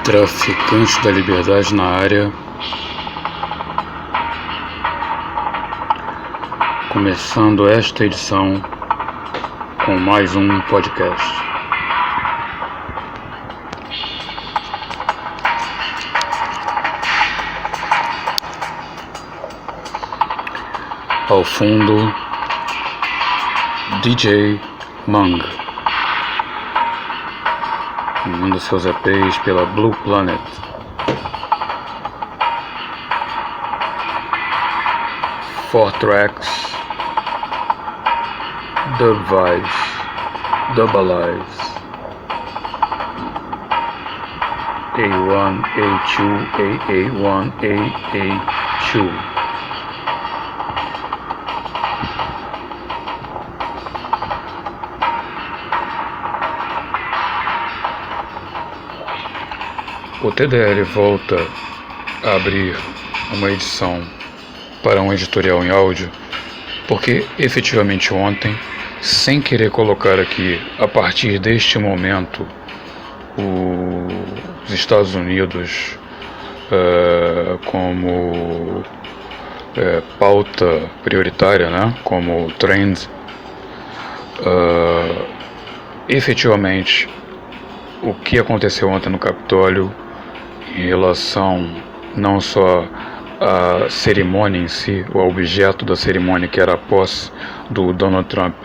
Traficantes da Liberdade na área, começando esta edição com mais um podcast. Ao fundo, DJ Mang, um dos seus EPs pela Blue Planet. Four tracks, dub vibes, double-eyes, A1, A2, AA1, AA2. O TDL volta a abrir uma edição para um editorial em áudio, porque efetivamente ontem, sem querer colocar aqui, a partir deste momento, os Estados Unidos como pauta prioritária, né, como trend, efetivamente o que aconteceu ontem no Capitólio em relação não só à cerimônia em si, o objeto da cerimônia, que era a posse do Donald Trump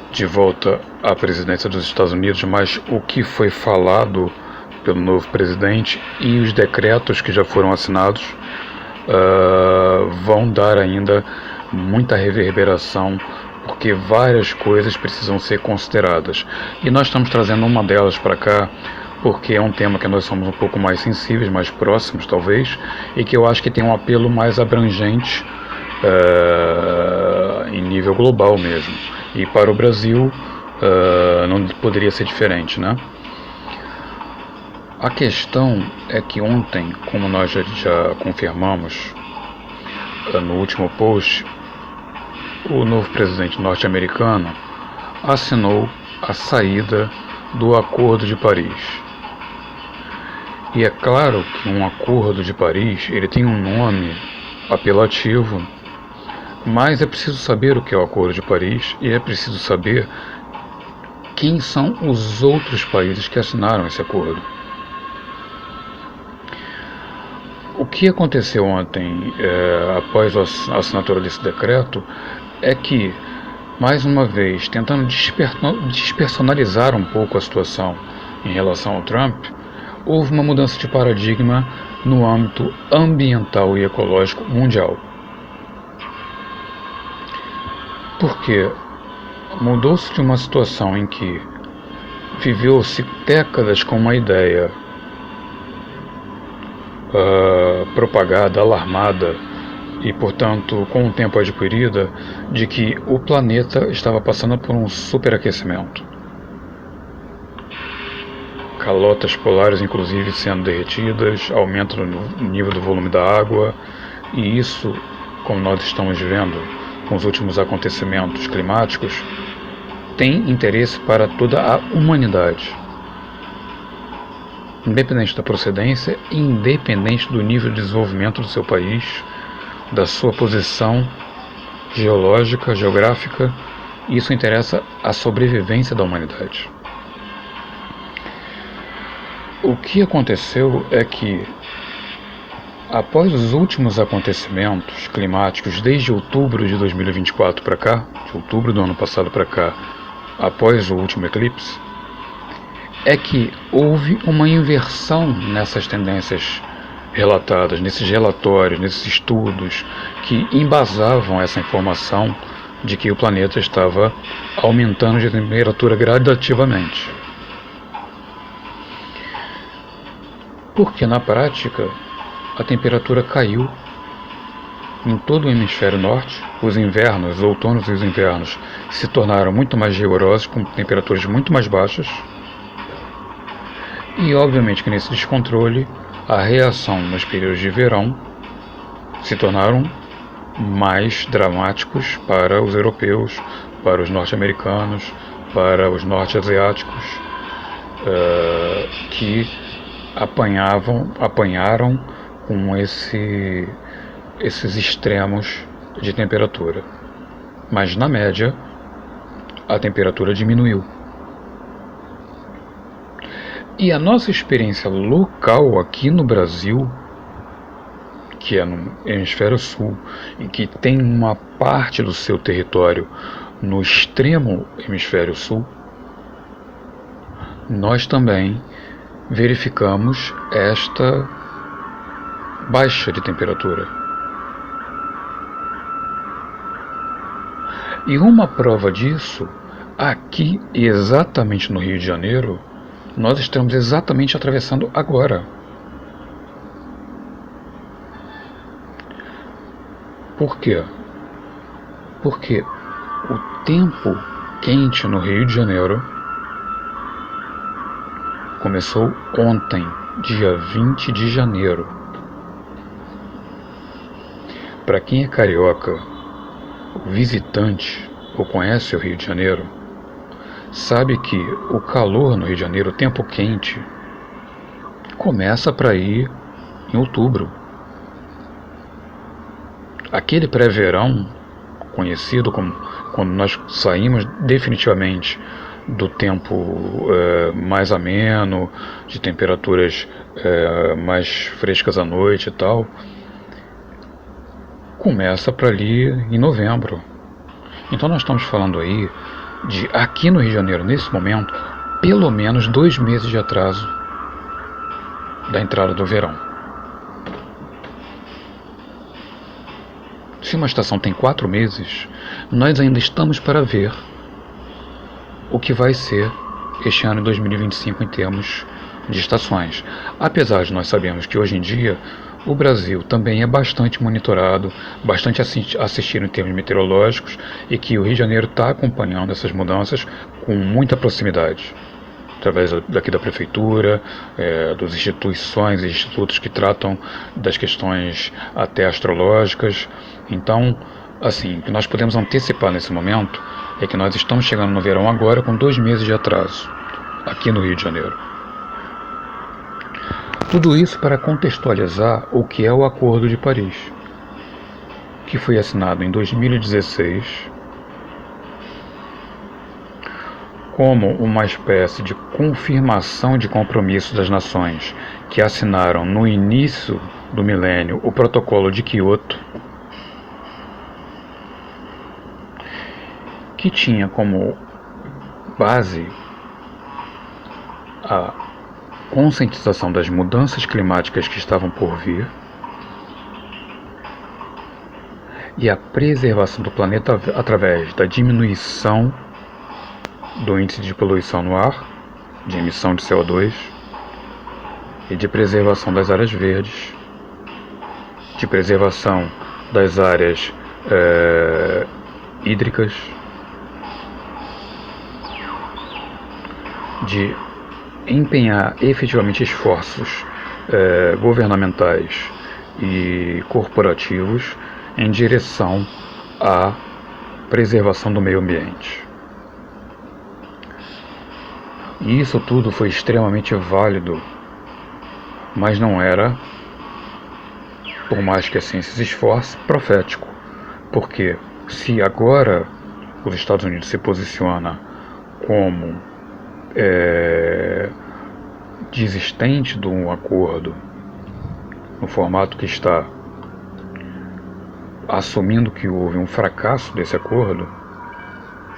de volta à presidência dos Estados Unidos, mas o que foi falado pelo novo presidente e os decretos que já foram assinados vão dar ainda muita reverberação, porque várias coisas precisam ser consideradas. E nós estamos trazendo uma delas para cá, porque é um tema que nós somos um pouco mais sensíveis, mais próximos talvez, e que eu acho que tem um apelo mais abrangente em nível global mesmo. E para o Brasil não poderia ser diferente, né? A questão é que ontem, como nós já confirmamos no último post, o novo presidente norte-americano assinou a saída do Acordo de Paris. E é claro que um Acordo de Paris, ele tem um nome apelativo, mas é preciso saber o que é o Acordo de Paris e é preciso saber quem são os outros países que assinaram esse acordo. O que aconteceu ontem, após a assinatura desse decreto, é que, mais uma vez, tentando despersonalizar um pouco a situação em relação ao Trump, houve uma mudança de paradigma no âmbito ambiental e ecológico mundial. Porque mudou-se de uma situação em que viveu-se décadas com uma ideia propagada, alarmada e, portanto, com o tempo adquirida, de que o planeta estava passando por um superaquecimento. Calotas polares, inclusive, sendo derretidas, aumento no nível do volume da água, e isso, como nós estamos vendo com os últimos acontecimentos climáticos, tem interesse para toda a humanidade. Independente da procedência, independente do nível de desenvolvimento do seu país, da sua posição geológica, geográfica, isso interessa à sobrevivência da humanidade. O que aconteceu é que, após os últimos acontecimentos climáticos, desde outubro de 2024 para cá, de outubro do ano passado para cá, após o último eclipse, é que houve uma inversão nessas tendências relatadas, nesses relatórios, nesses estudos que embasavam essa informação de que o planeta estava aumentando de temperatura gradativamente. Porque na prática a temperatura caiu em todo o hemisfério norte, os invernos, os outonos e os invernos se tornaram muito mais rigorosos, com temperaturas muito mais baixas, e obviamente que nesse descontrole a reação nos períodos de verão se tornaram mais dramáticos para os europeus, para os norte-americanos, para os norte-asiáticos, que apanharam com esses extremos de temperatura. Mas na média, a temperatura diminuiu. E a nossa experiência local aqui no Brasil, que é no hemisfério sul, e que tem uma parte do seu território no extremo hemisfério sul, nós também verificamos esta baixa de temperatura. E uma prova disso, aqui exatamente no Rio de Janeiro, nós estamos exatamente atravessando agora. Por quê? Porque o tempo quente no Rio de Janeiro começou ontem, dia 20 de janeiro. Para quem é carioca, visitante ou conhece o Rio de Janeiro, sabe que o calor no Rio de Janeiro, o tempo quente, começa para ir em outubro. Aquele pré-verão, conhecido como quando nós saímos definitivamente do tempo mais ameno, de temperaturas mais frescas à noite e tal, começa para ali em novembro. Então nós estamos falando aí de, aqui no Rio de Janeiro, nesse momento, pelo menos 2 meses de atraso da entrada do verão. Se uma estação tem 4 meses, nós ainda estamos para ver o que vai ser este ano de 2025 em termos de estações. Apesar de nós sabermos que hoje em dia o Brasil também é bastante monitorado, bastante assistido em termos meteorológicos, e que o Rio de Janeiro está acompanhando essas mudanças com muita proximidade, através daqui da prefeitura, das instituições e institutos que tratam das questões até astrológicas. Então, assim, o que nós podemos antecipar nesse momento é que nós estamos chegando no verão agora com 2 meses de atraso, aqui no Rio de Janeiro. Tudo isso para contextualizar o que é o Acordo de Paris, que foi assinado em 2016 como uma espécie de confirmação de compromisso das nações que assinaram no início do milênio o Protocolo de Kyoto, que tinha como base a conscientização das mudanças climáticas que estavam por vir e a preservação do planeta através da diminuição do índice de poluição no ar, de emissão de CO2 e de preservação das áreas verdes, de preservação das áreas hídricas, de empenhar efetivamente esforços governamentais e corporativos em direção à preservação do meio ambiente. E isso tudo foi extremamente válido, mas não era, por mais que a ciência se esforce, profético. Porque se agora os Estados Unidos se posiciona como desistente de um acordo no formato que está, assumindo que houve um fracasso desse acordo,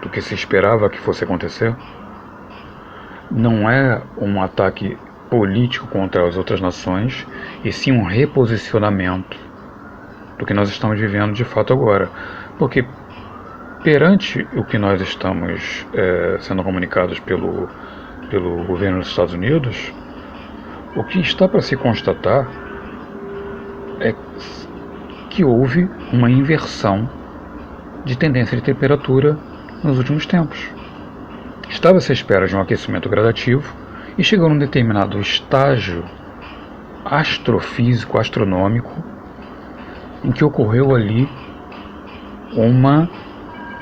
do que se esperava que fosse acontecer, não é um ataque político contra as outras nações, e sim um reposicionamento do que nós estamos vivendo de fato agora. Porque perante o que nós estamos sendo comunicados pelo governo dos Estados Unidos, o que está para se constatar é que houve uma inversão de tendência de temperatura nos últimos tempos. Estava-se à espera de um aquecimento gradativo e chegou num determinado estágio astrofísico, astronômico, em que ocorreu ali uma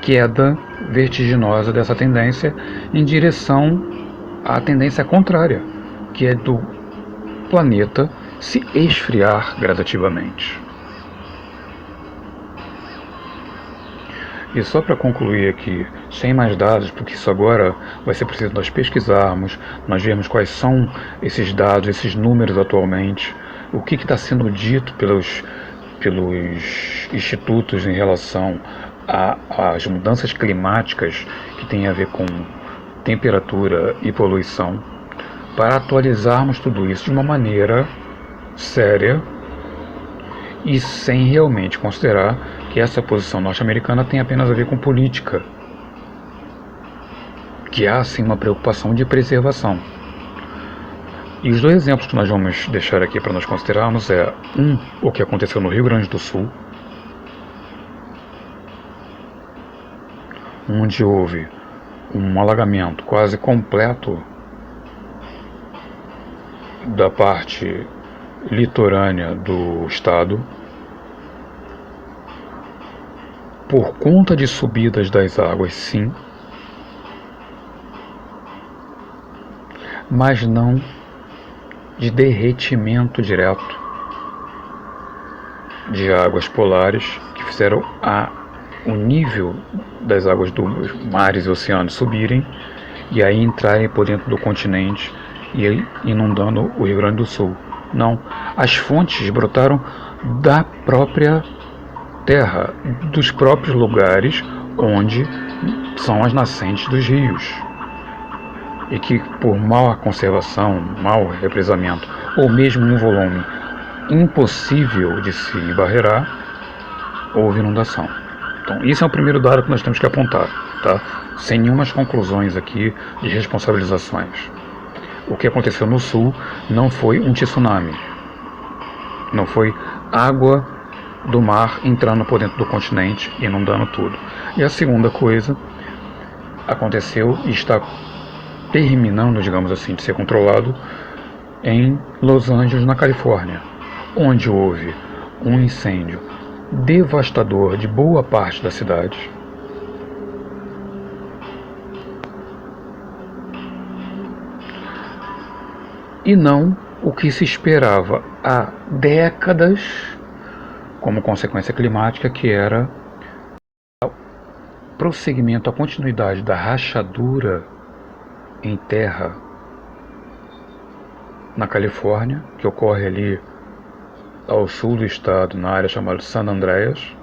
queda vertiginosa dessa tendência em direção à tendência contrária, que é do planeta se esfriar gradativamente. E só para concluir aqui, sem mais dados, porque isso agora vai ser preciso nós pesquisarmos, nós vermos quais são esses dados, esses números atualmente, o que está sendo dito pelos institutos em relação às mudanças climáticas que têm a ver com temperatura e poluição, para atualizarmos tudo isso de uma maneira séria e sem realmente considerar que essa posição norte-americana tem apenas a ver com política, que há sim uma preocupação de preservação. E os dois exemplos que nós vamos deixar aqui para nós considerarmos é o que aconteceu no Rio Grande do Sul, onde houve um alagamento quase completo da parte litorânea do estado, por conta de subidas das águas, sim, mas não de derretimento direto de águas polares que fizeram o nível das águas dos mares e oceanos subirem e aí entrarem por dentro do continente e aí inundando o Rio Grande do Sul. Não, as fontes brotaram da própria terra, dos próprios lugares onde são as nascentes dos rios, e que por má conservação, mau represamento ou mesmo um volume impossível de se barrerar, houve inundação. Então, isso é o primeiro dado que nós temos que apontar, tá? Sem nenhumas conclusões aqui de responsabilizações. O que aconteceu no sul não foi um tsunami, não foi água do mar entrando por dentro do continente e inundando tudo. E a segunda coisa aconteceu e está terminando, digamos assim, de ser controlado em Los Angeles, na Califórnia, onde houve um incêndio devastador de boa parte da cidade. E não o que se esperava há décadas como consequência climática, que era o prosseguimento, a continuidade da rachadura em terra na Califórnia, que ocorre ali ao sul do estado, na área chamada San Andreas,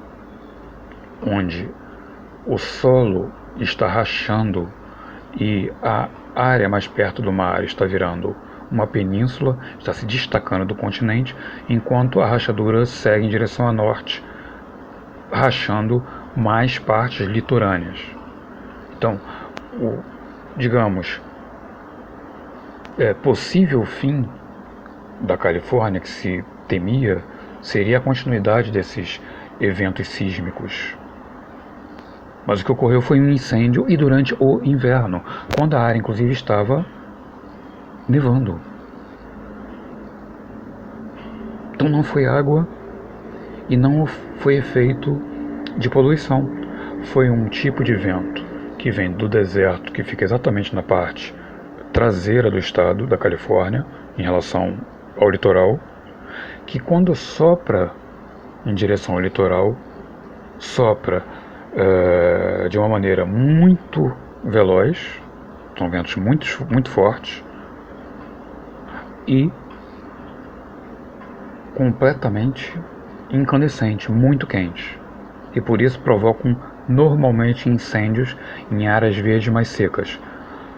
onde o solo está rachando e a área mais perto do mar está virando uma península, está se destacando do continente, enquanto a rachadura segue em direção a norte, rachando mais partes litorâneas. Então, digamos, possível fim da Califórnia que se temia seria a continuidade desses eventos sísmicos. Mas o que ocorreu foi um incêndio, e durante o inverno, quando a área inclusive estava nevando. Então não foi água e não foi efeito de poluição. Foi um tipo de vento que vem do deserto, que fica exatamente na parte traseira do estado da Califórnia, em relação ao litoral, que quando sopra em direção ao litoral, sopra de uma maneira muito veloz, são ventos muito fortes, e completamente incandescente, muito quente, e por isso provocam normalmente incêndios em áreas verdes mais secas.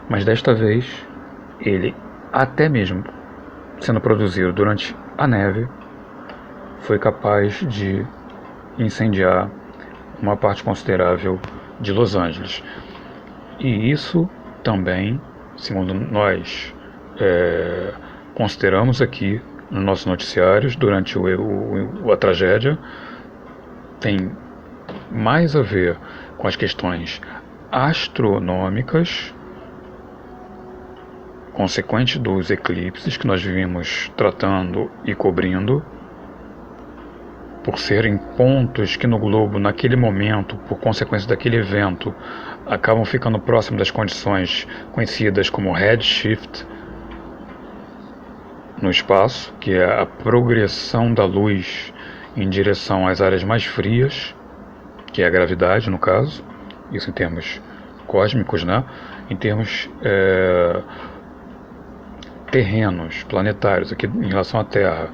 Mas desta vez, ele, até mesmo sendo produzido durante a neve, foi capaz de incendiar uma parte considerável de Los Angeles. E isso também, segundo nós consideramos aqui nos nossos noticiários durante a tragédia, tem mais a ver com as questões astronômicas consequentes dos eclipses que nós vivemos tratando e cobrindo, por serem pontos que no globo, naquele momento, por consequência daquele evento, acabam ficando próximos das condições conhecidas como redshift, no espaço, que é a progressão da luz em direção às áreas mais frias, que é a gravidade, no caso, isso em termos cósmicos, né? Em termos terrenos, planetários, aqui em relação à Terra,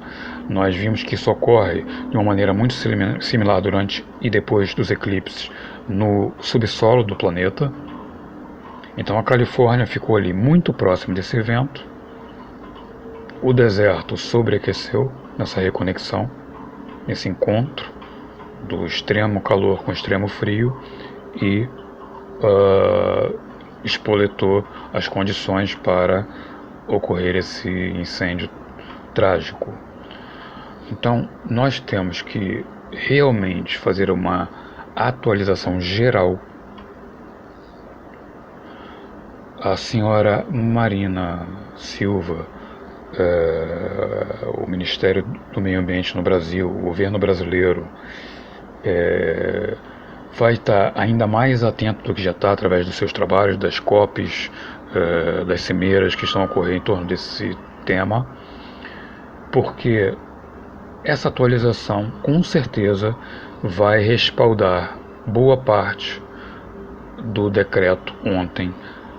nós vimos que isso ocorre de uma maneira muito similar durante e depois dos eclipses no subsolo do planeta. Então a Califórnia ficou ali muito próximo desse evento. O deserto sobreaqueceu nessa reconexão, nesse encontro do extremo calor com o extremo frio, e espoletou as condições para ocorrer esse incêndio trágico. Então nós temos que realmente fazer uma atualização geral. A senhora Marina Silva, o Ministério do Meio Ambiente no Brasil, o governo brasileiro, vai estar ainda mais atento do que já está através dos seus trabalhos, das COPs, das cimeiras que estão a ocorrer em torno desse tema, porque essa atualização com certeza vai respaldar boa parte do decreto ontem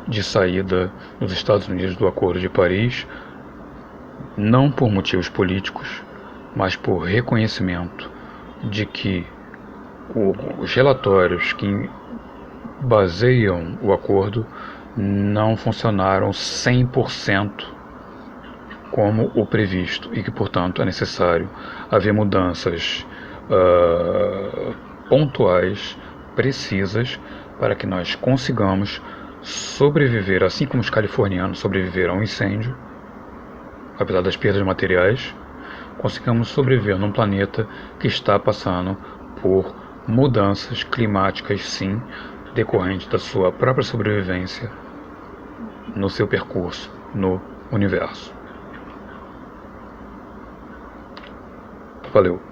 de saída dos Estados Unidos do Acordo de Paris, não por motivos políticos, mas por reconhecimento de que os relatórios que baseiam o acordo não funcionaram 100% como o previsto e que, portanto, é necessário haver mudanças pontuais, precisas, para que nós consigamos sobreviver, assim como os californianos sobreviveram ao incêndio, apesar das perdas materiais, consigamos sobreviver num planeta que está passando por mudanças climáticas, sim, decorrentes da sua própria sobrevivência no seu percurso no universo. Valeu.